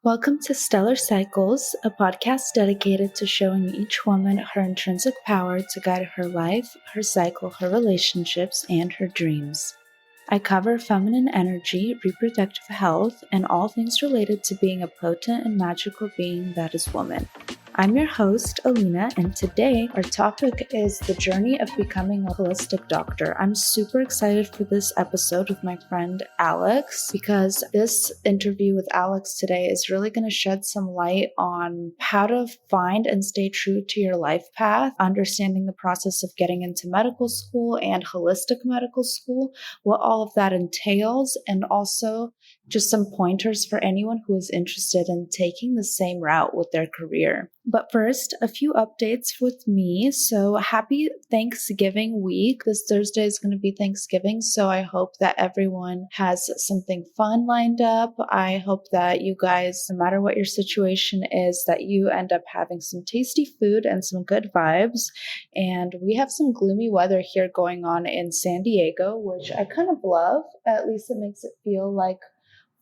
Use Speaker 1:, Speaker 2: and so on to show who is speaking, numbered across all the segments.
Speaker 1: Welcome to Stellar Cycles, a podcast dedicated to showing each woman her intrinsic power to guide her life, her cycle, her relationships, and her dreams. I cover feminine energy, reproductive health, and all things related to being a potent and magical being that is woman. I'm your host, Alina, and today our topic is the journey of becoming a holistic doctor. I'm super excited for this episode with my friend Alex because this interview with Alex today is really going to shed some light on how to find and stay true to your life path, understanding the process of getting into medical school and holistic medical school, what all of that entails, and also just some pointers for anyone who is interested in taking the same route with their career. But first, a few updates with me. So happy Thanksgiving week. This Thursday is going to be Thanksgiving, so I hope that everyone has something fun lined up. I hope that you guys, no matter what your situation is, that you end up having some tasty food and some good vibes. And we have some gloomy weather here going on in San Diego, which I kind of love. At least it makes it feel like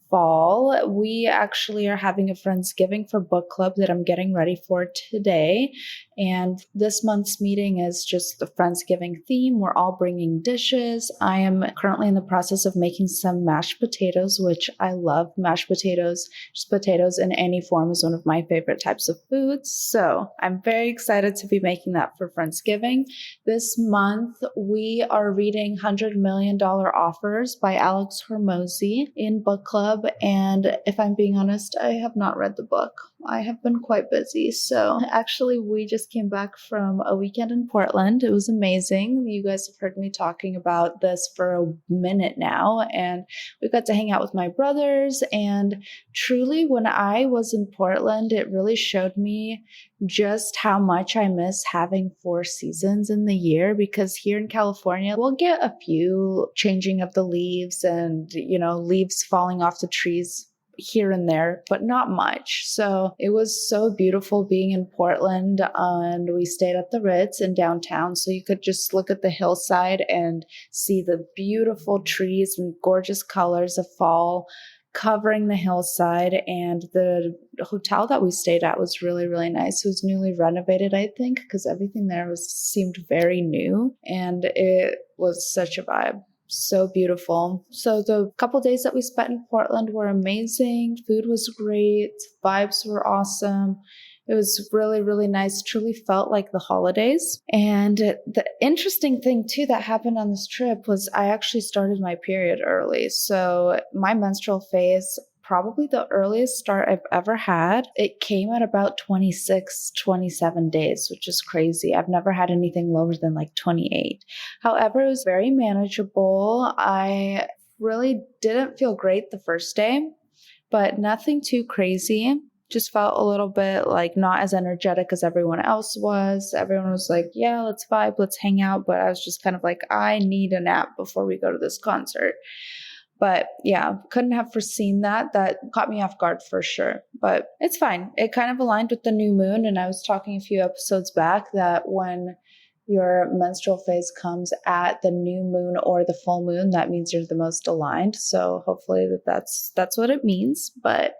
Speaker 1: fall. We actually are having a Friendsgiving for book club that I'm getting ready for today. And this month's meeting is just the Friendsgiving theme. We're all bringing dishes. I am currently in the process of making some mashed potatoes, which I love. Mashed potatoes, just potatoes in any form, is one of my favorite types of foods. So I'm very excited to be making that for Friendsgiving. This month, we are reading $100 Million Offers by Alex Hormozi in book club. And if I'm being honest, I have not read the book. I have been quite busy. So actually, we just came back from a weekend in Portland. It was amazing. You guys have heard me talking about this for a minute now. And we got to hang out with my brothers. And truly, when I was in Portland, it really showed me just how much I miss having 4 seasons in the year, because here in California, we'll get a few changing of the leaves and, leaves falling off the trees here and there, but not much. So it was so beautiful being in Portland, and we stayed at the Ritz in downtown. So you could just look at the hillside and see the beautiful trees and gorgeous colors of fall covering the hillside. And the hotel that we stayed at was really, really nice. It was newly renovated, I think, because everything there seemed very new, and it was such a vibe. So beautiful. So the couple days that we spent in Portland were amazing. Food was great. Vibes were awesome. It was really, really nice. Truly felt like the holidays. And the interesting thing too that happened on this trip was I actually started my period early. So my menstrual phase, probably the earliest start I've ever had, it came at about 26, 27 days, which is crazy. I've never had anything lower than like 28. However, it was very manageable. I really didn't feel great the first day, but nothing too crazy. Just felt a little bit like not as energetic as everyone else was. Everyone was like, yeah, let's vibe, let's hang out. But I was just kind of like, I need a nap before we go to this concert. But yeah, couldn't have foreseen that. That caught me off guard for sure. But it's fine. It kind of aligned with the new moon. And I was talking a few episodes back that when your menstrual phase comes at the new moon or the full moon, that means you're the most aligned. So hopefully that's what it means. But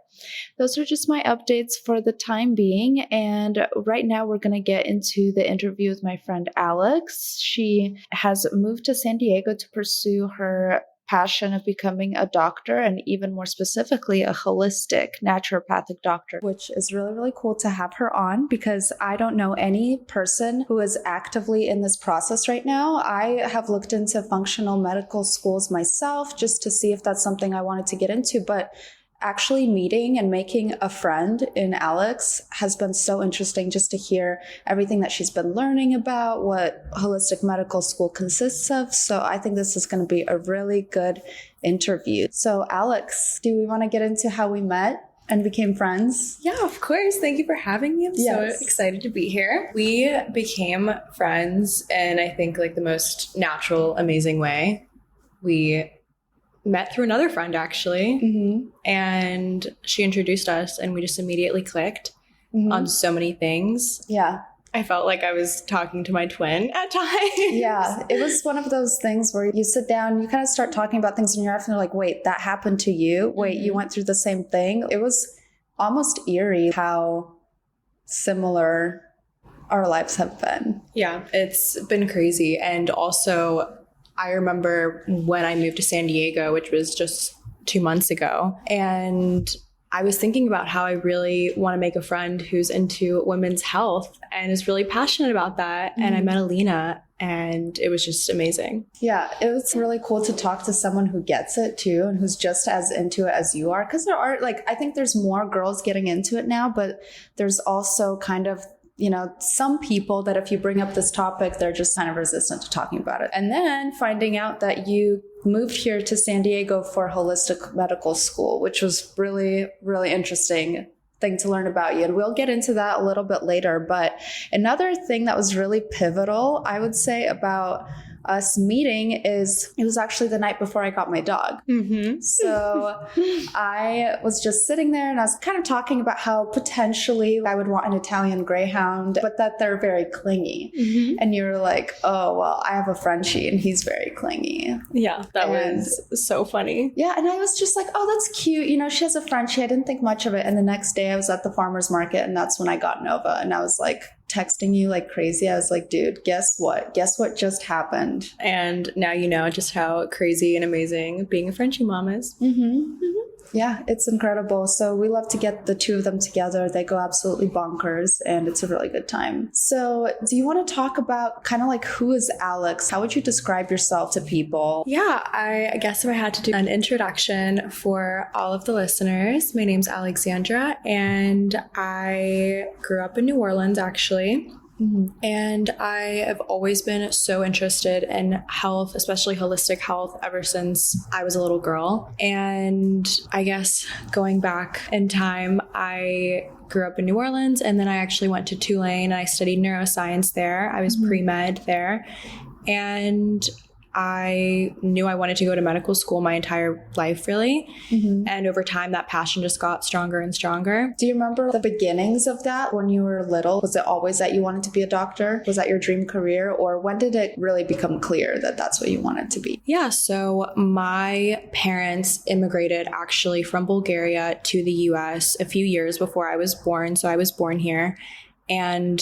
Speaker 1: those are just my updates for the time being. And right now we're going to get into the interview with my friend Alex. She has moved to San Diego to pursue her passion of becoming a doctor, and even more specifically, a holistic naturopathic doctor, which is really, really cool to have her on because I don't know any person who is actively in this process right now. I have looked into functional medical schools myself just to see if that's something I wanted to get into, but actually meeting and making a friend in Alex has been so interesting just to hear everything that she's been learning about what holistic medical school consists of. So I think this is going to be a really good interview. So Alex, do we want to get into how we met and became friends?
Speaker 2: Yeah, of course. Thank you for having me. I'm so excited to be here. We became friends in, I think, like the most natural, amazing way. We met through another friend, actually, and she introduced us, and we just immediately clicked on so many things.
Speaker 1: Yeah.
Speaker 2: I felt like I was talking to my twin at times.
Speaker 1: Yeah, it was one of those things where you sit down, you kind of start talking about things in your life, and you're like, wait, that happened to you? Wait, you went through the same thing? It was
Speaker 3: almost eerie how similar our lives have been.
Speaker 2: Yeah, it's been crazy. And also, I remember when I moved to San Diego, which was just 2 months ago, and I was thinking about how I really want to make a friend who's into women's health and is really passionate about that. Mm-hmm. And I met Alina, and it was just amazing.
Speaker 3: Yeah, it was really cool to talk to someone who gets it too and who's just as into it as you are. Because there are, like, I think there's more girls getting into it now, but there's also kind of, you know, some people that if you bring up this topic, they're just kind of resistant to talking about it. And then finding out that you moved here to San Diego for holistic medical school, which was really, really interesting thing to learn about you. And we'll get into that a little bit later. But another thing that was really pivotal, I would say, about us meeting is it was actually the night before I got my dog. Mm-hmm. So I was just sitting there and I was kind of talking about how potentially I would want an Italian Greyhound, but that they're very clingy. Mm-hmm. And you were like, oh, well, I have a Frenchie and he's very clingy.
Speaker 2: Yeah, that was so funny.
Speaker 3: Yeah. And I was just like, oh, that's cute. You know, she has a Frenchie. I didn't think much of it. And the next day I was at the farmer's market and that's when I got Nova. And I was like, texting you like crazy. I was like, dude, guess what? Guess what just happened?
Speaker 2: And now you know just how crazy and amazing being a Frenchie mom is. Mm-hmm.
Speaker 3: Mm-hmm. Yeah, it's incredible. So we love to get the two of them together. They go absolutely bonkers and it's a really good time. So do you want to talk about kind of like who is Alex? How would you describe yourself to people?
Speaker 2: Yeah, I guess if I had to do an introduction for all of the listeners, my name's Alexandra and I grew up in New Orleans actually. Mm-hmm. And I have always been so interested in health, especially holistic health, ever since I was a little girl. And I guess going back in time, I grew up in New Orleans and then I actually went to Tulane and I studied neuroscience there. I was pre-med there. And I knew I wanted to go to medical school my entire life, really. Mm-hmm. And over time, that passion just got stronger and stronger.
Speaker 3: Do you remember the beginnings of that when you were little? Was it always that you wanted to be a doctor? Was that your dream career? Or when did it really become clear that that's what you wanted to be?
Speaker 2: Yeah, so my parents immigrated actually from Bulgaria to the US a few years before I was born. So I was born here. And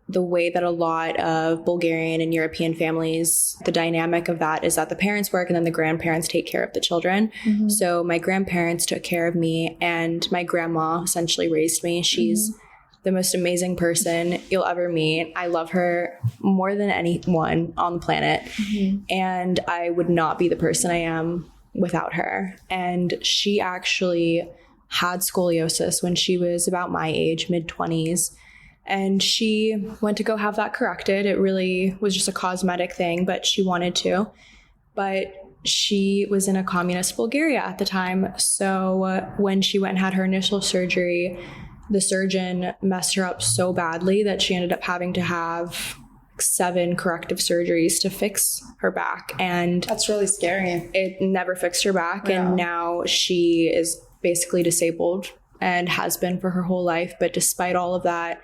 Speaker 2: the way that a lot of Bulgarian and European families, the dynamic of that is that the parents work and then the grandparents take care of the children. Mm-hmm. So my grandparents took care of me and my grandma essentially raised me. She's the most amazing person you'll ever meet. I love her more than anyone on the planet. Mm-hmm. And I would not be the person I am without her. And she actually had scoliosis when she was about my age, mid-20s. And she went to go have that corrected. It really was just a cosmetic thing, but she wanted to. But she was in a communist Bulgaria at the time. So when she went and had her initial surgery, the surgeon messed her up so badly that she ended up having to have 7 corrective surgeries to fix her back. And
Speaker 3: that's really scary.
Speaker 2: It never fixed her back. Yeah. And now she is basically disabled and has been for her whole life. But despite all of that,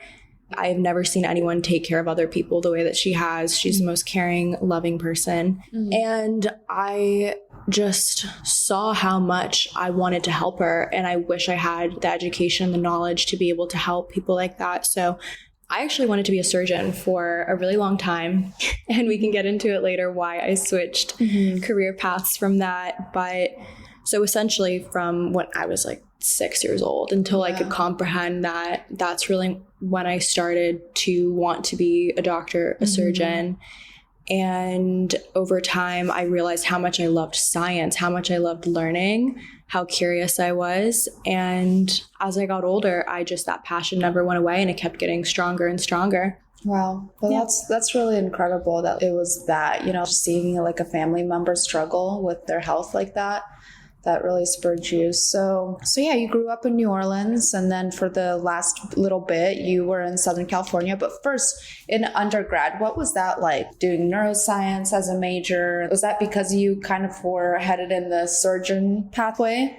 Speaker 2: I've never seen anyone take care of other people the way that she has. She's the most caring, loving person. Mm-hmm. And I just saw how much I wanted to help her. And I wish I had the education and the knowledge to be able to help people like that. So I actually wanted to be a surgeon for a really long time. And we can get into it later why I switched career paths from that. But so essentially from when I was like 6 years old until I could comprehend that, that's really when I started to want to be a doctor, a surgeon. And over time, I realized how much I loved science, how much I loved learning, how curious I was. And as I got older, that passion never went away and it kept getting stronger and stronger.
Speaker 3: Wow. Well, that's really incredible that it was that, you know, just seeing like a family member struggle with their health like that. That really spurred you. So yeah, you grew up in New Orleans and then for the last little bit you were in Southern California. But first in undergrad, what was that like doing neuroscience as a major? Was that because you kind of were headed in the surgeon pathway?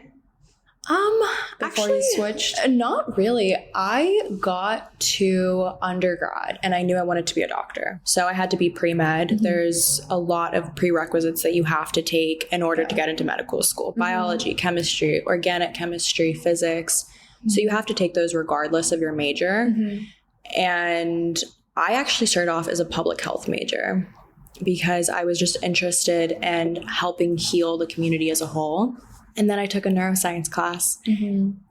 Speaker 2: Before
Speaker 3: you switched?
Speaker 2: Not really. I got to undergrad and I knew I wanted to be a doctor. So I had to be pre-med. Mm-hmm. There's a lot of prerequisites that you have to take in order to get into medical school. Biology, chemistry, organic chemistry, physics. So you have to take those regardless of your major. And I actually started off as a public health major because I was just interested in helping heal the community as a whole. And then I took a neuroscience class.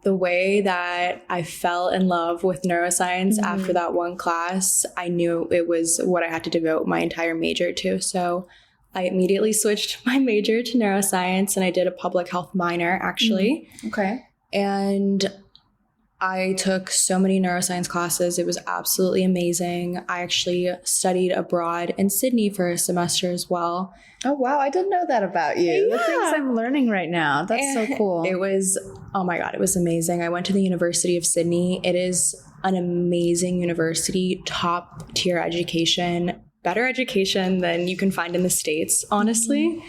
Speaker 2: The way that I fell in love with neuroscience after that one class, I knew it was what I had to devote my entire major to. So I immediately switched my major to neuroscience, and I did a public health minor, actually.
Speaker 3: Okay.
Speaker 2: And I took so many neuroscience classes. It was absolutely amazing. I actually studied abroad in Sydney for a semester as well.
Speaker 3: Oh, wow. I didn't know that about you. The things I'm learning right now. That's so cool.
Speaker 2: It was, oh my God, it was amazing. I went to the University of Sydney. It is an amazing university, top tier education, better education than you can find in the States, honestly.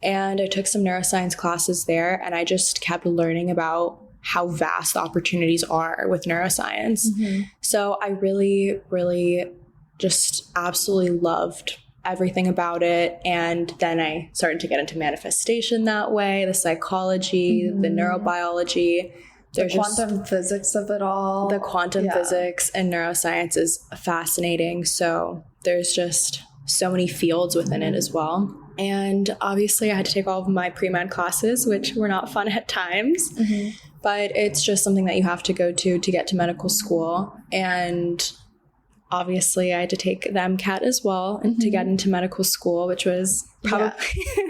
Speaker 2: And I took some neuroscience classes there, and I just kept learning about how vast the opportunities are with neuroscience. So I really, really just absolutely loved everything about it. And then I started to get into manifestation that way, the psychology, the neurobiology.
Speaker 3: There's the quantum physics of it all.
Speaker 2: The quantum physics and neuroscience is fascinating. So there's just so many fields within it as well. And obviously I had to take all of my pre-med classes, which were not fun at times. But it's just something that you have to go to get to medical school. And obviously I had to take the MCAT as well and to get into medical school, which was probably...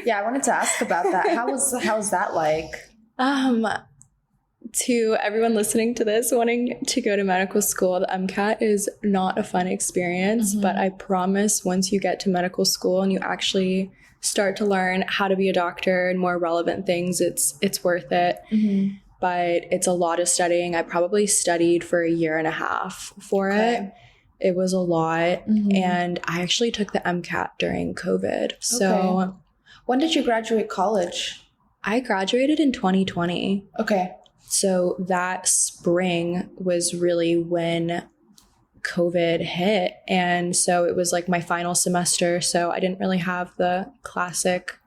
Speaker 3: Yeah, I wanted to ask about that. How was that like?
Speaker 2: To everyone listening to this, wanting to go to medical school, the MCAT is not a fun experience, but I promise once you get to medical school and you actually start to learn how to be a doctor and more relevant things, it's worth it. But it's a lot of studying. I probably studied for 1.5 years for it. It was a lot. And I actually took the MCAT during COVID. So
Speaker 3: when did you graduate college?
Speaker 2: I graduated in 2020.
Speaker 3: Okay.
Speaker 2: So that spring was really when COVID hit. And so it was like my final semester. So I didn't really have the classic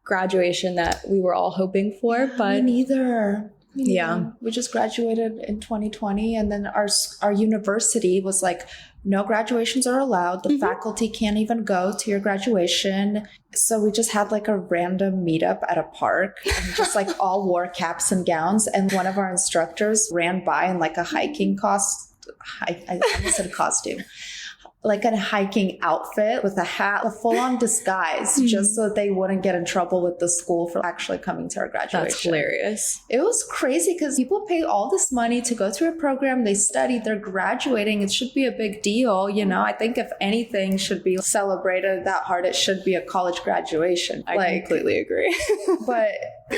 Speaker 2: graduation that we were all hoping for. But
Speaker 3: me neither.
Speaker 2: Yeah.
Speaker 3: We just graduated in 2020, and then our university was like, no graduations are allowed. The faculty can't even go to your graduation. So we just had like a random meetup at a park and just like all wore caps and gowns. And one of our instructors ran by in like a hiking I almost said costume. Like a hiking outfit with a hat, a full-on disguise, just so that they wouldn't get in trouble with the school for actually coming to our graduation.
Speaker 2: That's hilarious.
Speaker 3: It was crazy because people pay all this money to go through a program, they study, they're graduating. It should be a big deal. You know, I think if anything should be celebrated that hard, it should be a college graduation.
Speaker 2: I completely agree.
Speaker 3: But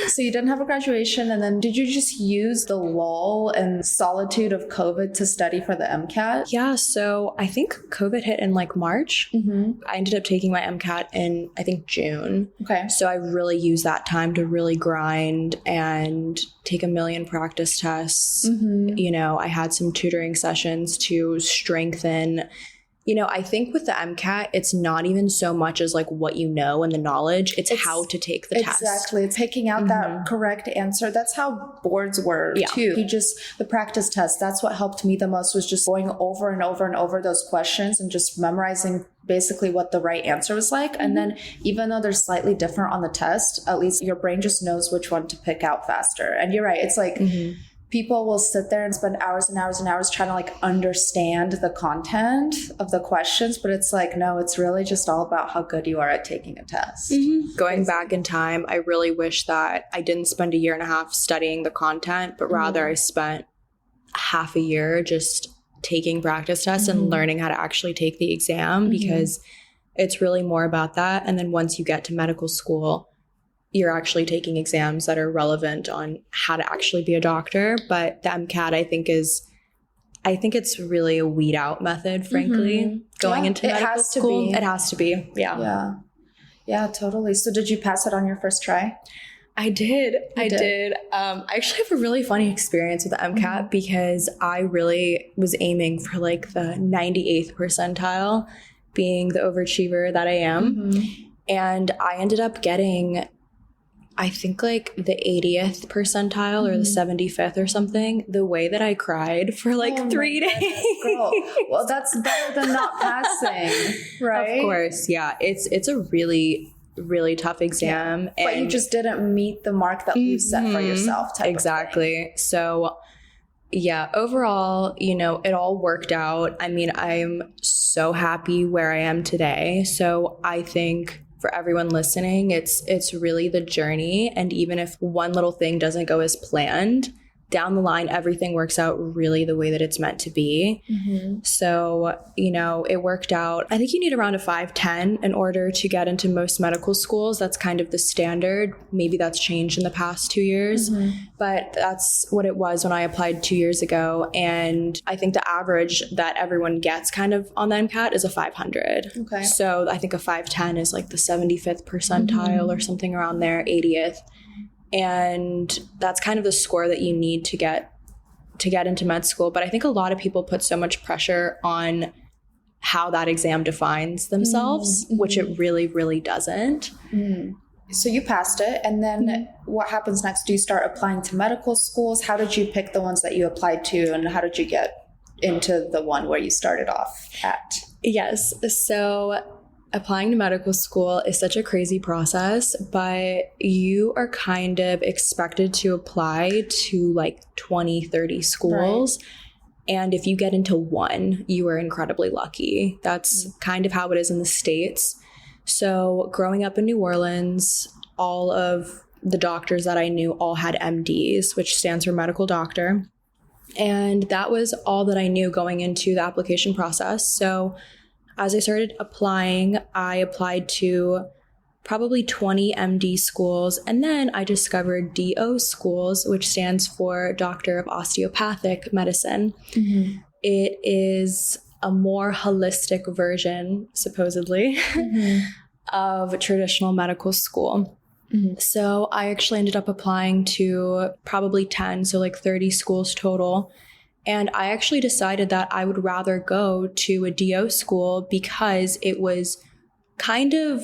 Speaker 3: so you didn't have a graduation, and then did you just use the lull and solitude of COVID to study for the MCAT?
Speaker 2: Yeah, so I think COVID hit in like March. I ended up taking my MCAT in, I think, June.
Speaker 3: Okay.
Speaker 2: So I really used that time to really grind and take 1 million practice tests. You know, I had some tutoring sessions to strengthen. You know, I think with the MCAT, it's not even so much as like what you know and the knowledge, it's how to take the test.
Speaker 3: Exactly. It's picking out that correct answer. That's how boards were too. The practice test, that's what helped me the most, was just going over and over and over those questions and just memorizing basically what the right answer was like. And then even though they're slightly different on the test, at least your brain just knows which one to pick out faster. And you're right. It's like... People will sit there and spend hours and hours and hours trying to like understand the content of the questions, but it's like, no, it's really just all about how good you are at taking a test.
Speaker 2: Going back in time, I really wish that I didn't spend 1.5 years studying the content, but rather I spent half a year just taking practice tests and learning how to actually take the exam, because it's really more about that. And then once you get to medical school, you're actually taking exams that are relevant on how to actually be a doctor. But the MCAT, I think it's really a weed out method, frankly, going into medical school. It has to be.
Speaker 3: Yeah, totally. So did you pass it on your first try?
Speaker 2: I did. I actually have a really funny experience with the MCAT because I really was aiming for like the 98th percentile, being the overachiever that I am. And I ended up getting... I think like the 80th percentile or the 75th or something, the way that I cried for like 3 days.
Speaker 3: Girl. Well, that's better than not passing, right?
Speaker 2: Of course. Yeah. It's a really, really tough exam.
Speaker 3: Yeah. But you just didn't meet the mark that you set for yourself.
Speaker 2: Exactly. So yeah, overall, you know, it all worked out. I mean, I'm so happy where I am today. So I think for everyone listening, it's really the journey. And even if one little thing doesn't go as planned, down the line, everything works out really the way that it's meant to be. So, you know, it worked out. I think you need around a 5.10 in order to get into most medical schools. That's kind of the standard. Maybe that's changed in the past 2 years, but that's what it was when I applied 2 years ago. And I think the average that everyone gets kind of on the MCAT is a 500.
Speaker 3: Okay.
Speaker 2: So I think a 5.10 is like the 75th percentile or something around there, 80th. And that's kind of the score that you need to get into med school. But I think a lot of people put so much pressure on how that exam defines themselves, which it really, really doesn't.
Speaker 3: So you passed it. And then what happens next? Do you start applying to medical schools? How did you pick the ones that you applied to? And how did you get into the one where you started off at?
Speaker 2: Yes. So applying to medical school is such a crazy process, but you are kind of expected to apply to like 20, 30 schools. Right. And if you get into one, you are incredibly lucky. That's kind of how it is in the States. So growing up in New Orleans, all of the doctors that I knew all had MDs, which stands for medical doctor. And that was all that I knew going into the application process. So as I started applying, I applied to probably 20 MD schools, and then I discovered DO schools, which stands for Doctor of Osteopathic Medicine. It is a more holistic version, supposedly, of traditional medical school. So I actually ended up applying to probably 10, so like 30 schools total. And I actually decided that I would rather go to a DO school because it was kind of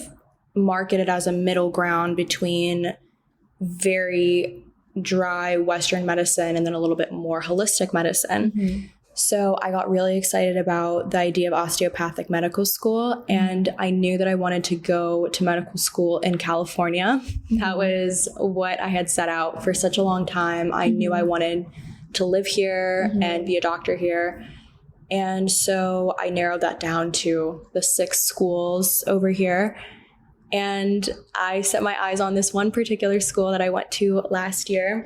Speaker 2: marketed as a middle ground between very dry Western medicine and then a little bit more holistic medicine. So I got really excited about the idea of osteopathic medical school, and I knew that I wanted to go to medical school in California. That was what I had set out for such a long time. I knew I wanted to live here and be a doctor here. And so I narrowed that down to the 6 schools over here. And I set my eyes on this one particular school that I went to last year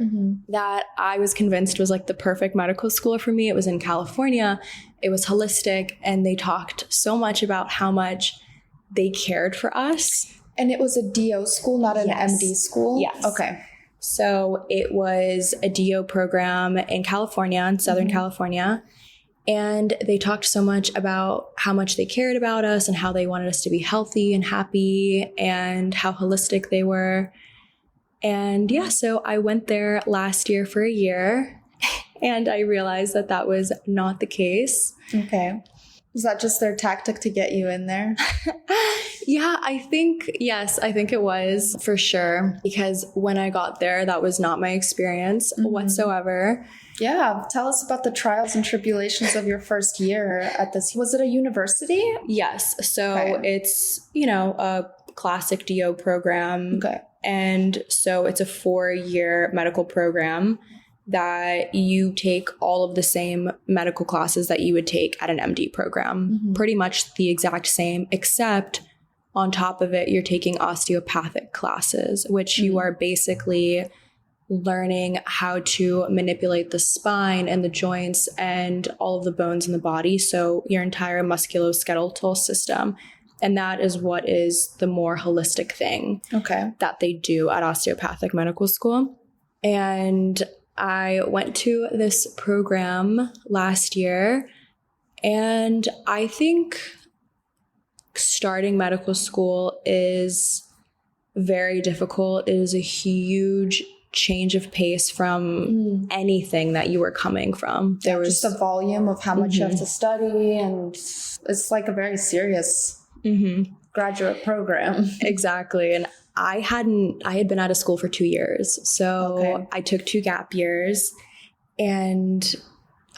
Speaker 2: that I was convinced was like the perfect medical school for me. It was in California. It was holistic, and they talked so much about how much they cared for us.
Speaker 3: And it was a DO school, not an MD school?
Speaker 2: Yes.
Speaker 3: Okay.
Speaker 2: So it was a DO program in California, in Southern California. And they talked so much about how much they cared about us and how they wanted us to be healthy and happy and how holistic they were. And yeah, so I went there last year for a year, and I realized that that was not the case.
Speaker 3: Okay. Was that just their tactic to get you in there?
Speaker 2: Yeah, I think it was for sure. Because when I got there, that was not my experience whatsoever.
Speaker 3: Yeah. Tell us about the trials and tribulations of your first year at this. Was it a university?
Speaker 2: Yes. So it's, a classic DO program.
Speaker 3: Okay.
Speaker 2: And so it's a 4-year medical program that you take all of the same medical classes that you would take at an MD program. Pretty much the exact same, except on top of it, you're taking osteopathic classes, which you are basically learning how to manipulate the spine and the joints and all of the bones in the body. So your entire musculoskeletal system. And that is what is the more holistic thing that they do at osteopathic medical school. And I went to this program last year, and I think starting medical school is very difficult. It is a huge change of pace from anything that you were coming from.
Speaker 3: There was just the volume of how much you have to study, and it's like a very serious graduate program.
Speaker 2: Exactly. And I had been out of school for 2 years. So I took 2 gap years, and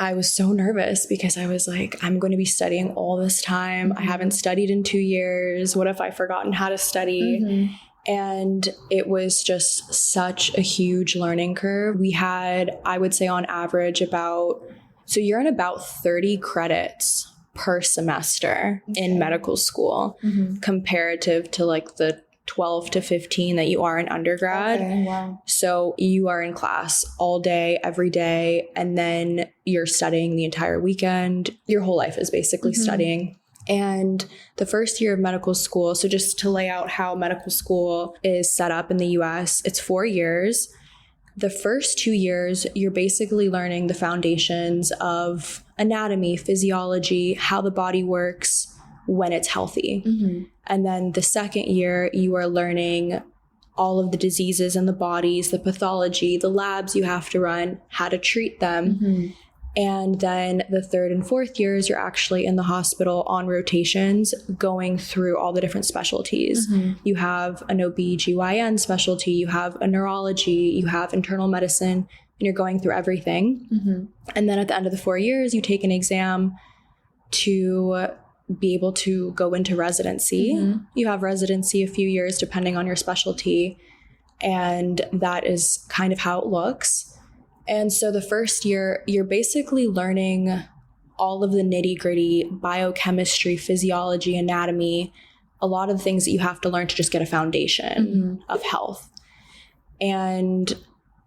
Speaker 2: I was so nervous because I was like, I'm going to be studying all this time. I haven't studied in 2 years. What if I've forgotten how to study? And it was just such a huge learning curve. We had, I would say on average so you're in about 30 credits per semester in medical school comparative to like the 12 to 15 that you are in undergrad.
Speaker 3: Wow.
Speaker 2: So you are in class all day, every day, and then you're studying the entire weekend. Your whole life is basically studying. And the first year of medical school, so just to lay out how medical school is set up in the US, it's 4 years. The first 2 years, you're basically learning the foundations of anatomy, physiology, how the body works when it's healthy. And then the second year, you are learning all of the diseases in the bodies, the pathology, the labs you have to run, how to treat them. And then the third and fourth years, you're actually in the hospital on rotations going through all the different specialties. You have an OB/GYN specialty, you have a neurology, you have internal medicine, and you're going through everything. And then at the end of the 4 years, you take an exam to be able to go into residency. You have residency a few years depending on your specialty. And that is kind of how it looks. And so the first year, you're basically learning all of the nitty-gritty biochemistry, physiology, anatomy, a lot of the things that you have to learn to just get a foundation of health. And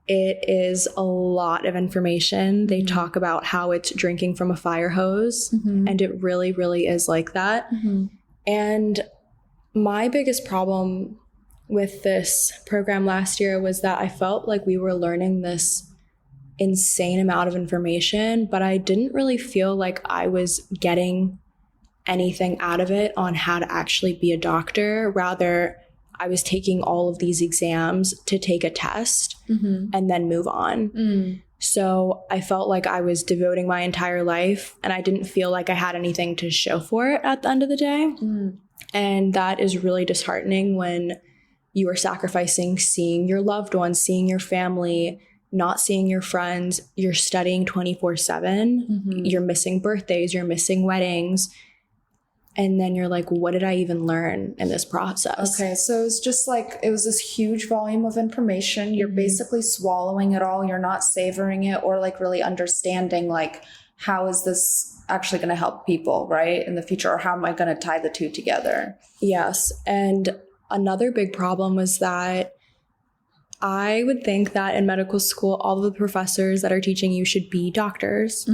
Speaker 2: it is a lot of information. They talk about how it's drinking from a fire hose, and it really, really is like that. And my biggest problem with this program last year was that I felt like we were learning this insane amount of information, but I didn't really feel like I was getting anything out of it on how to actually be a doctor. Rather, I was taking all of these exams to take a test and then move on. So I felt like I was devoting my entire life, and I didn't feel like I had anything to show for it at the end of the day. And that is really disheartening when you are sacrificing seeing your loved ones, seeing your family, not seeing your friends. You're studying 24/7. You're missing birthdays, you're missing weddings. And then you're like, what did I even learn in this process?
Speaker 3: Okay, so it's just like, it was this huge volume of information. You're basically swallowing it all. You're not savoring it or like really understanding like, how is this actually going to help people, right, in the future? Or how am I going to tie the two together?
Speaker 2: Yes. And another big problem was that I would think that in medical school, all of the professors that are teaching you should be doctors.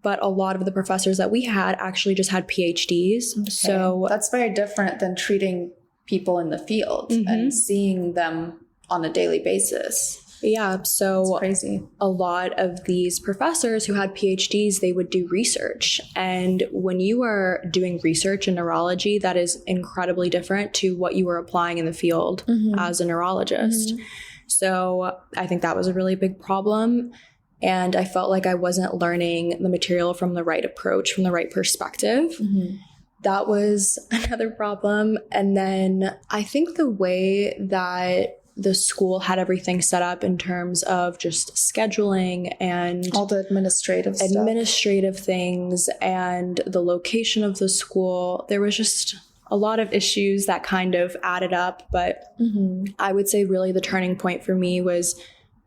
Speaker 2: But a lot of the professors that we had actually just had PhDs.
Speaker 3: Okay.
Speaker 2: So
Speaker 3: that's very different than treating people in the field and seeing them on a daily basis.
Speaker 2: Yeah. So
Speaker 3: it's crazy.
Speaker 2: A lot of these professors who had PhDs, they would do research. And when you are doing research in neurology, that is incredibly different to what you were applying in the field as a neurologist. So I think that was a really big problem. And I felt like I wasn't learning the material from the right approach, from the right perspective. That was another problem. And then I think the way that the school had everything set up in terms of just scheduling and
Speaker 3: all the administrative
Speaker 2: things and the location of the school, there was just a lot of issues that kind of added up. But I would say really the turning point for me was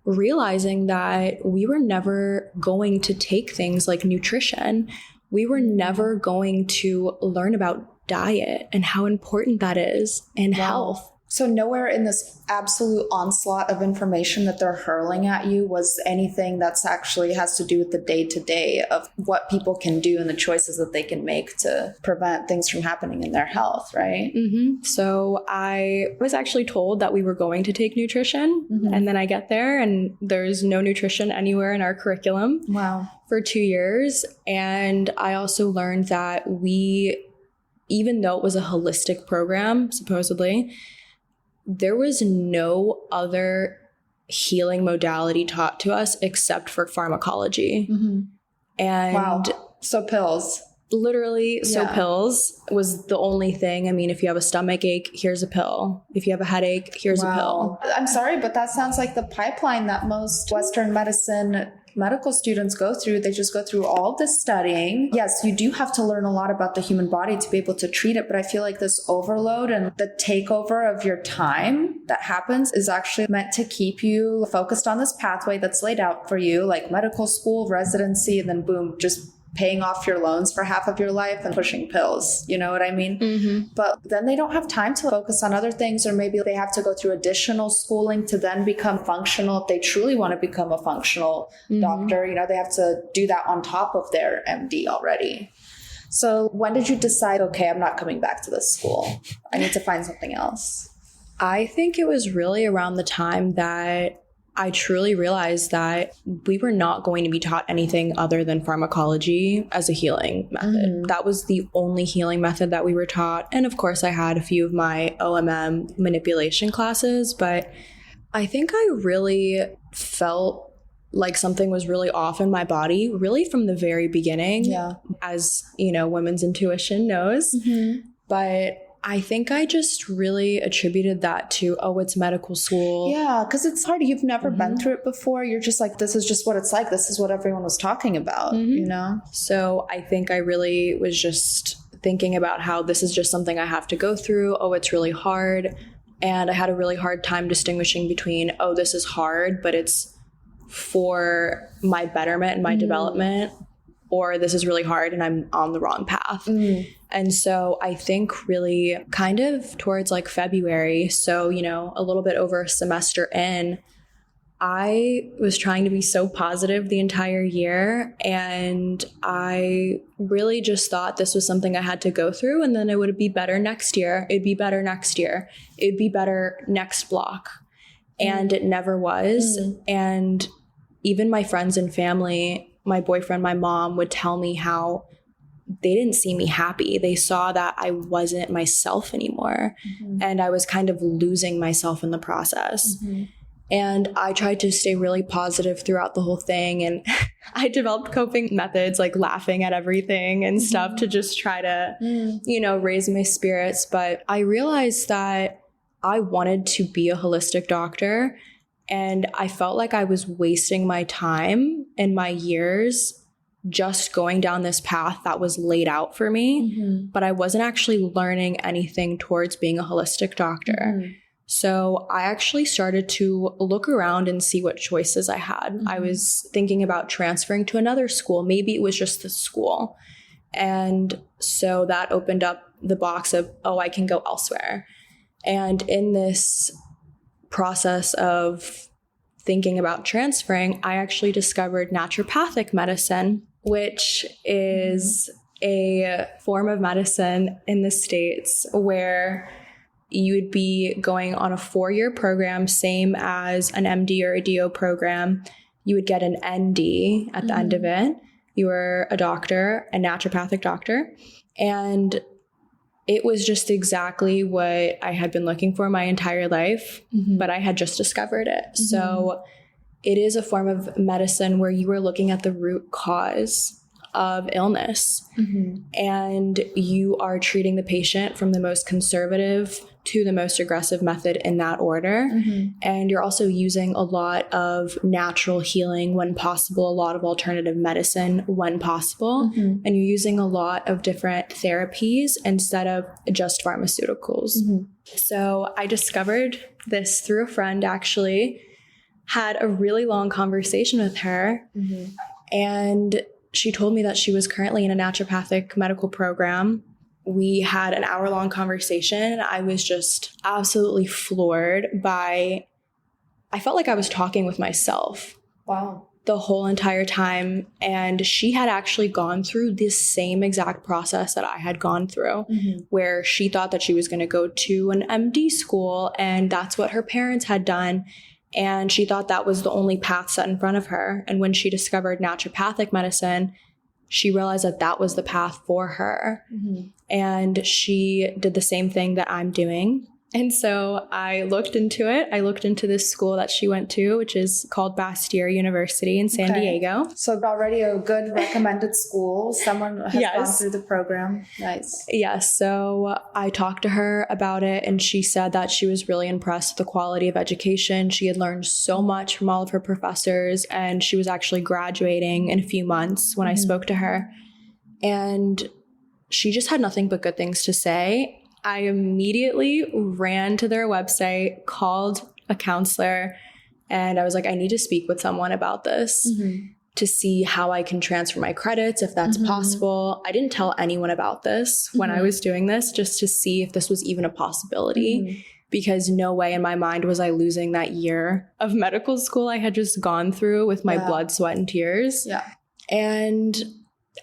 Speaker 2: realizing that we were never going to take things like nutrition. We were never going to learn about diet and how important that is in health.
Speaker 3: So nowhere in this absolute onslaught of information that they're hurling at you was anything that's actually has to do with the day-to-day of what people can do and the choices that they can make to prevent things from happening in their health, right?
Speaker 2: So I was actually told that we were going to take nutrition, and then I get there and there's no nutrition anywhere in our curriculum.
Speaker 3: Wow.
Speaker 2: For 2 years. And I also learned that even though it was a holistic program, supposedly, there was no other healing modality taught to us except for pharmacology. And
Speaker 3: wow. So pills.
Speaker 2: Literally, so
Speaker 3: Yeah.
Speaker 2: pills was the only thing. I mean, if you have a stomach ache, here's a pill. If you have a headache, here's a pill.
Speaker 3: I'm sorry, but that sounds like the pipeline that most Western medicine medical students go through. They just go through all this studying. Yes, you do have to learn a lot about the human body to be able to treat it, but I feel like this overload and the takeover of your time that happens is actually meant to keep you focused on this pathway that's laid out for you, like medical school, residency, and then boom, just paying off your loans for half of your life and pushing pills. You know what I mean?
Speaker 2: Mm-hmm.
Speaker 3: But then they don't have time to focus on other things, or maybe they have to go through additional schooling to then become functional. If they truly want to become a functional doctor, you know, they have to do that on top of their MD already. So when did you decide, okay, I'm not coming back to this school. I need to find something else?
Speaker 2: I think it was really around the time that I truly realized that we were not going to be taught anything other than pharmacology as a healing method. That was the only healing method that we were taught. And of course, I had a few of my OMM manipulation classes, but I think I really felt like something was really off in my body, really from the very beginning, as, you know, women's intuition knows. But I think I just really attributed that to, oh, it's medical school.
Speaker 3: Yeah, because it's hard. You've never been through it before. You're just like, this is just what it's like. This is what everyone was talking about, you know?
Speaker 2: So I think I really was just thinking about how this is just something I have to go through. Oh, it's really hard. And I had a really hard time distinguishing between, oh, this is hard, but it's for my betterment and my development, or this is really hard and I'm on the wrong path. And so I think really kind of towards like February, so, you know, a little bit over a semester in, I was trying to be so positive the entire year. And I really just thought this was something I had to go through, and then it would be better next year. It'd be better next year. It'd be better next block. And it never was. And even my friends and family, my boyfriend, my mom would tell me how they didn't see me happy. They saw that I wasn't myself anymore. And I was kind of losing myself in the process. And I tried to stay really positive throughout the whole thing. And I developed coping methods like laughing at everything and stuff to just try to, you know, raise my spirits. But I realized that I wanted to be a holistic doctor. And I felt like I was wasting my time and my years just going down this path that was laid out for me, but I wasn't actually learning anything towards being a holistic doctor. So I actually started to look around and see what choices I had. I was thinking about transferring to another school. Maybe it was just the school. And so that opened up the box of, oh, I can go elsewhere. And in this process of thinking about transferring, I actually discovered naturopathic medicine, which is a form of medicine in the States where you would be going on a 4-year program, same as an MD or a DO program. You would get an ND at the end of it. You were a doctor, a naturopathic doctor. And it was just exactly what I had been looking for my entire life, but I had just discovered it. So it is a form of medicine where you are looking at the root cause of illness, and you are treating the patient from the most conservative to the most aggressive method in that order. And you're also using a lot of natural healing when possible, a lot of alternative medicine when possible. And you're using a lot of different therapies instead of just pharmaceuticals. So I discovered this through a friend, actually, had a really long conversation with her. And she told me that she was currently in a naturopathic medical program. We had an hour-long conversation. I was just absolutely floored by, I felt like I was talking with myself.
Speaker 3: Wow.
Speaker 2: The whole entire time. And she had actually gone through this same exact process that I had gone through, where she thought that she was going to go to an MD school, and that's what her parents had done. And she thought that was the only path set in front of her. And when she discovered naturopathic medicine, she realized that that was the path for her. And she did the same thing that I'm doing. And so I looked into it. I looked into this school that she went to, which is called Bastyr University in San Diego.
Speaker 3: So already a good recommended school. Someone has
Speaker 2: Yes.
Speaker 3: gone through the program. Nice.
Speaker 2: Yes. So I talked to her about it, and she said that she was really impressed with the quality of education. She had learned so much from all of her professors, and she was actually graduating in a few months when I spoke to her. And she just had nothing but good things to say. I immediately ran to their website, called a counselor, and I was like, I need to speak with someone about this to see how I can transfer my credits, if that's possible. I didn't tell anyone about this when I was doing this, just to see if this was even a possibility, because no way in my mind was I losing that year of medical school I had just gone through with my blood, sweat, and tears.
Speaker 3: Yeah.
Speaker 2: And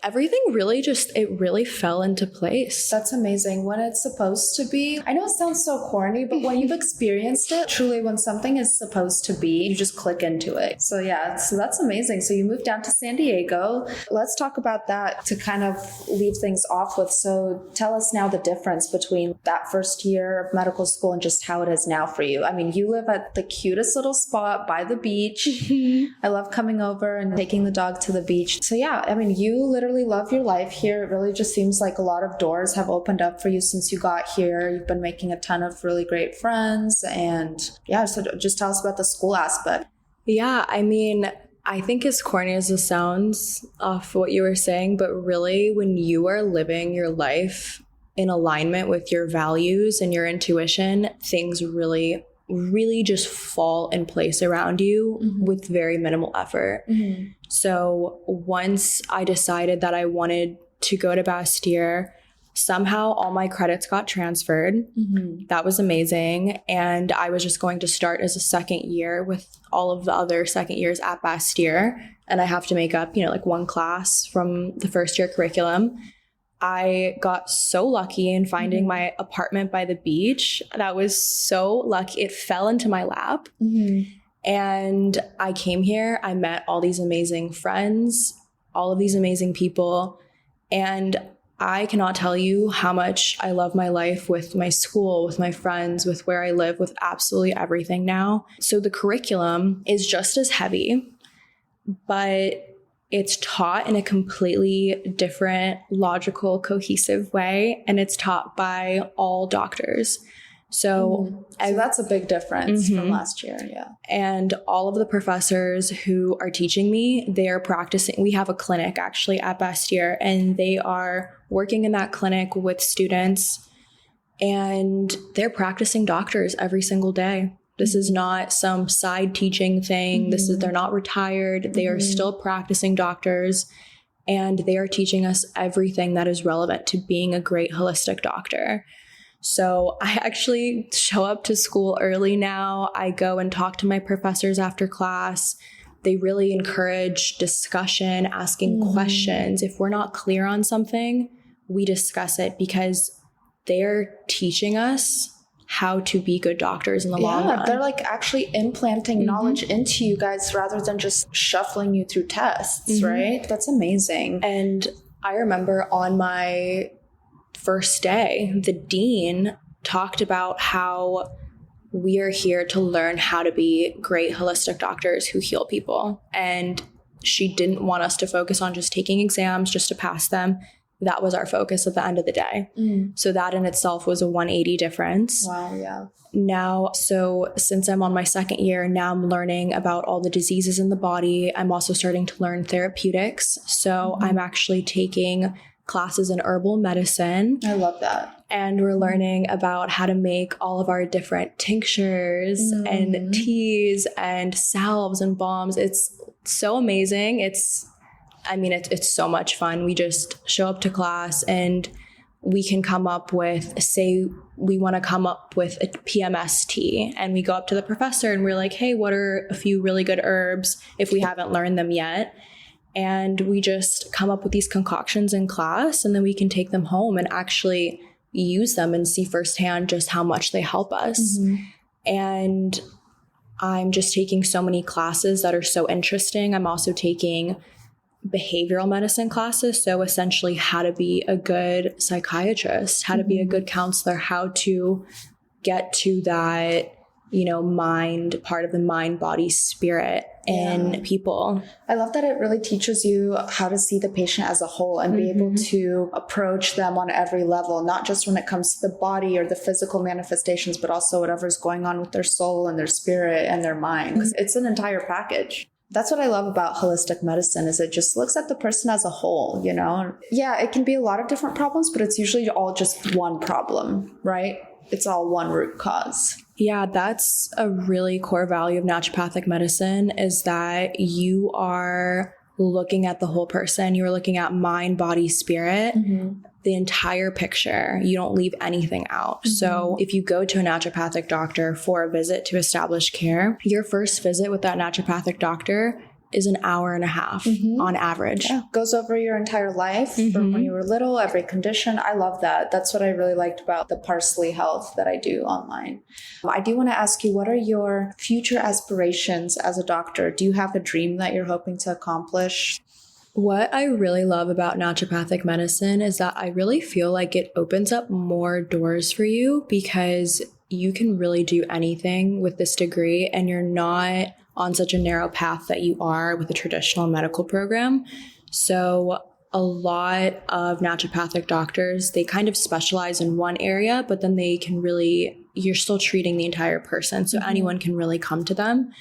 Speaker 2: everything really fell into place.
Speaker 3: That's amazing. When it's supposed to be, I know it sounds so corny, but when you've experienced it, truly when something is supposed to be, you just click into it. So yeah, so that's amazing. So you moved down to San Diego. Let's talk about that to kind of leave things off with. So tell us now the difference between that first year of medical school and just how it is now for you. I mean, you live at the cutest little spot by the beach. I love coming over and taking the dog to the beach. So yeah, I mean, you literally love your life here. It really just seems like a lot of doors have opened up for you since you got here. You've been making a ton of really great friends. And yeah, so just tell us about the school aspect.
Speaker 2: Yeah, I mean, I think as corny as this sounds off what you were saying, but really when you are living your life in alignment with your values and your intuition, things really just fall in place around you with very minimal effort. So once I decided that I wanted to go to Bastyr, somehow all my credits got transferred. That was amazing. And I was just going to start as a second year with all of the other second years at Bastyr. And I have to make up, like one class from the first year curriculum. I got so lucky in finding my apartment by the beach. That was so lucky. It fell into my lap. And I came here. I met all these amazing friends, all of these amazing people. And I cannot tell you how much I love my life with my school, with my friends, with where I live, with absolutely everything now. So the curriculum is just as heavy, but it's taught in a completely different, logical, cohesive way, and it's taught by all doctors. So
Speaker 3: that's a big difference from last year. Yeah.
Speaker 2: And all of the professors who are teaching me, they're practicing. We have a clinic actually at Bastyr, and they are working in that clinic with students, and they're practicing doctors every single day. This is not some side teaching thing. They're not retired. They are still practicing doctors, and they are teaching us everything that is relevant to being a great holistic doctor. So I actually show up to school early now. I go and talk to my professors after class. They really encourage discussion, asking questions. If we're not clear on something, we discuss it, because they're teaching us how to be good doctors in the long run.
Speaker 3: They're like actually implanting knowledge into you guys rather than just shuffling you through tests, right? That's amazing.
Speaker 2: And I remember on my first day, the dean talked about how we are here to learn how to be great holistic doctors who heal people. And she didn't want us to focus on just taking exams just to pass them. That was our focus at the end of the day. So that in itself was a 180 difference.
Speaker 3: Wow, yeah.
Speaker 2: Now, so since I'm on my second year, now I'm learning about all the diseases in the body. I'm also starting to learn therapeutics. So I'm actually taking classes in herbal medicine.
Speaker 3: I love that.
Speaker 2: And we're learning about how to make all of our different tinctures and teas and salves and balms. It's so amazing. It's so much fun. We just show up to class and we can come up with, say we want to come up with a PMS tea, and we go up to the professor and we're like, hey, what are a few really good herbs if we haven't learned them yet? And we just come up with these concoctions in class, and then we can take them home and actually use them and see firsthand just how much they help us. And I'm just taking so many classes that are so interesting. I'm also taking behavioral medicine classes. So essentially how to be a good psychiatrist, how to be a good counselor, how to get to that, mind, part of the mind, body, spirit in people.
Speaker 3: I love that it really teaches you how to see the patient as a whole and be able to approach them on every level, not just when it comes to the body or the physical manifestations, but also whatever's going on with their soul and their spirit and their mind. 'Cause it's an entire package. That's what I love about holistic medicine is it just looks at the person as a whole, Yeah, it can be a lot of different problems, but it's usually all just one problem, right? It's all one root cause.
Speaker 2: Yeah, that's a really core value of naturopathic medicine is that you are looking at the whole person. You're looking at mind, body, spirit, the entire picture. You don't leave anything out. So if you go to a naturopathic doctor for a visit to establish care, your first visit with that naturopathic doctor is an hour and a half on average.
Speaker 3: Yeah. Goes over your entire life from when you were little, every condition. I love that. That's what I really liked about the Parsley Health that I do online. I do want to ask you, what are your future aspirations as a doctor? Do you have a dream that you're hoping to accomplish?
Speaker 2: What I really love about naturopathic medicine is that I really feel like it opens up more doors for you because you can really do anything with this degree and you're not on such a narrow path that you are with a traditional medical program. So a lot of naturopathic doctors, they kind of specialize in one area, but then you're still treating the entire person. So anyone can really come to them.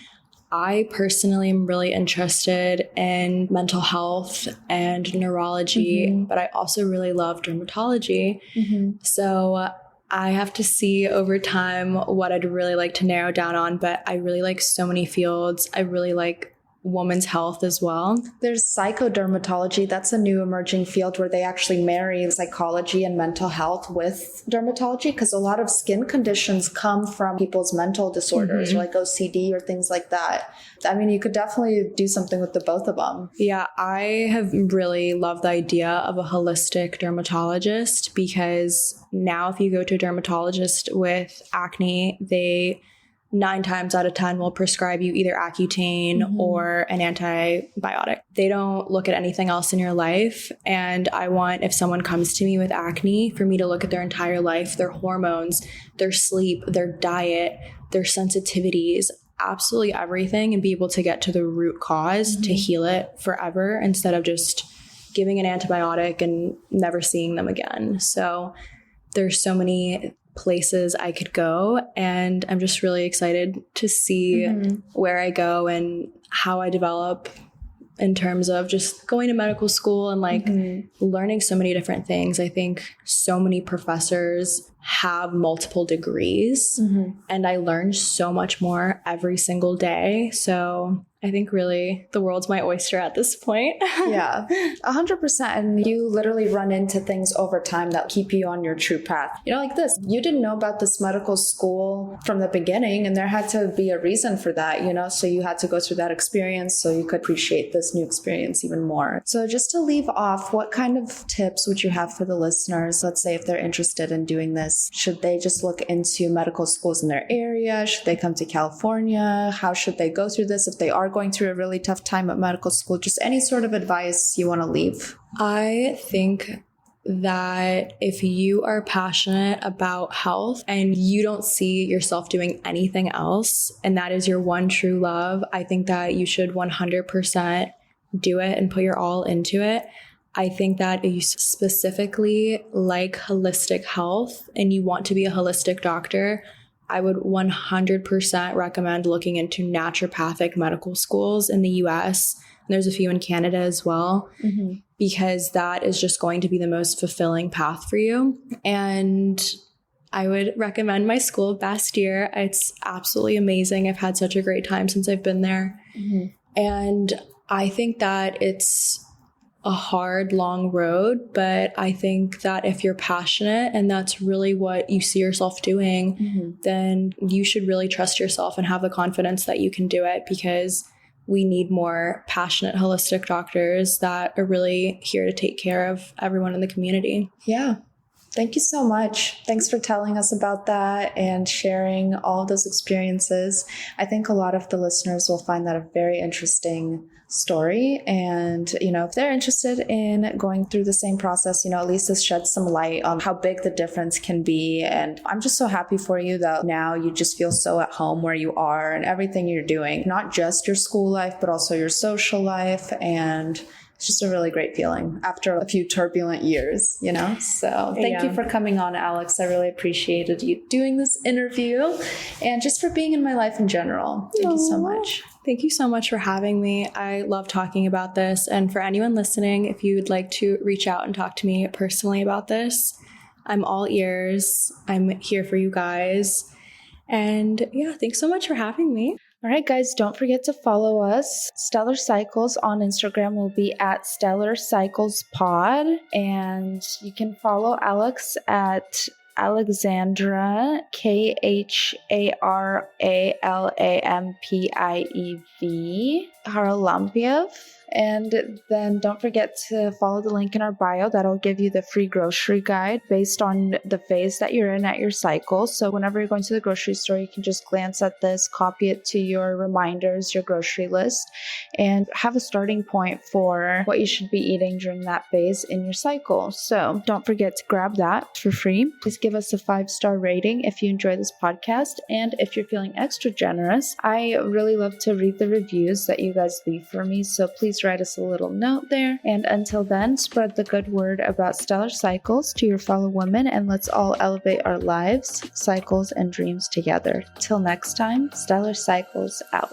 Speaker 2: I personally am really interested in mental health and neurology, but I also really love dermatology. So I have to see over time what I'd really like to narrow down on, but I really like so many fields. I really like women's health as well.
Speaker 3: There's psychodermatology. That's a new emerging field where they actually marry psychology and mental health with dermatology because a lot of skin conditions come from people's mental disorders or like OCD or things like that. I mean, you could definitely do something with the both of them.
Speaker 2: Yeah, I have really loved the idea of a holistic dermatologist because now if you go to a dermatologist with acne, they 9 times out of 10 will prescribe you either Accutane or an antibiotic. They don't look at anything else in your life. And I want, if someone comes to me with acne, for me to look at their entire life, their hormones, their sleep, their diet, their sensitivities, absolutely everything, and be able to get to the root cause to heal it forever instead of just giving an antibiotic and never seeing them again. So there's so many places I could go, and I'm just really excited to see where I go and how I develop in terms of just going to medical school and like learning so many different things. I think so many professors have multiple degrees and I learn so much more every single day. So I think really the world's my oyster at this point.
Speaker 3: Yeah, 100%. And you literally run into things over time that keep you on your true path. Like this, you didn't know about this medical school from the beginning, and there had to be a reason for that, so you had to go through that experience so you could appreciate this new experience even more. So just to leave off, what kind of tips would you have for the listeners? Let's say if they're interested in doing this, should they just look into medical schools in their area? Should they come to California? How should they go through this if they are going through a really tough time at medical school? Just any sort of advice you want to leave.
Speaker 2: I think that if you are passionate about health and you don't see yourself doing anything else, and that is your one true love, I think that you should 100% do it and put your all into it. I think that if you specifically like holistic health and you want to be a holistic doctor, I would 100% recommend looking into naturopathic medical schools in the US. And there's a few in Canada as well, because that is just going to be the most fulfilling path for you. And I would recommend my school, Bastyr. It's absolutely amazing. I've had such a great time since I've been there. And I think that it's a hard, long road, but I think that if you're passionate and that's really what you see yourself doing, then you should really trust yourself and have the confidence that you can do it, because we need more passionate holistic doctors that are really here to take care of everyone in the community.
Speaker 3: Yeah. Thank you so much. Thanks for telling us about that and sharing all those experiences. I think a lot of the listeners will find that a very interesting story. And, if they're interested in going through the same process, at least this sheds some light on how big the difference can be. And I'm just so happy for you that now you just feel so at home where you are and everything you're doing, not just your school life, but also your social life. And it's just a really great feeling after a few turbulent years, So thank you for coming on, Alex. I really appreciated you doing this interview and just for being in my life in general. Thank you so much.
Speaker 2: Thank you so much for having me. I love talking about this. And for anyone listening, if you would like to reach out and talk to me personally about this, I'm all ears. I'm here for you guys. And yeah, thanks so much for having me.
Speaker 1: All right, guys, don't forget to follow us. Stellar Cycles on Instagram will be at Stellar Cycles Pod. And you can follow Alex at Alexandra, Kharalampiev, Kharalampiev. And then don't forget to follow the link in our bio. That'll give you the free grocery guide based on the phase that you're in at your cycle. So whenever you're going to the grocery store, you can just glance at this, copy it to your reminders, your grocery list, and have a starting point for what you should be eating during that phase in your cycle. So don't forget to grab that for free. Please give us a 5-star rating if you enjoy this podcast. And if you're feeling extra generous, I really love to read the reviews that you guys leave for me. So please write us a little note there. And until then, spread the good word about Stellar Cycles to your fellow women, and let's all elevate our lives, cycles, and dreams together. Till next time, Stellar Cycles out.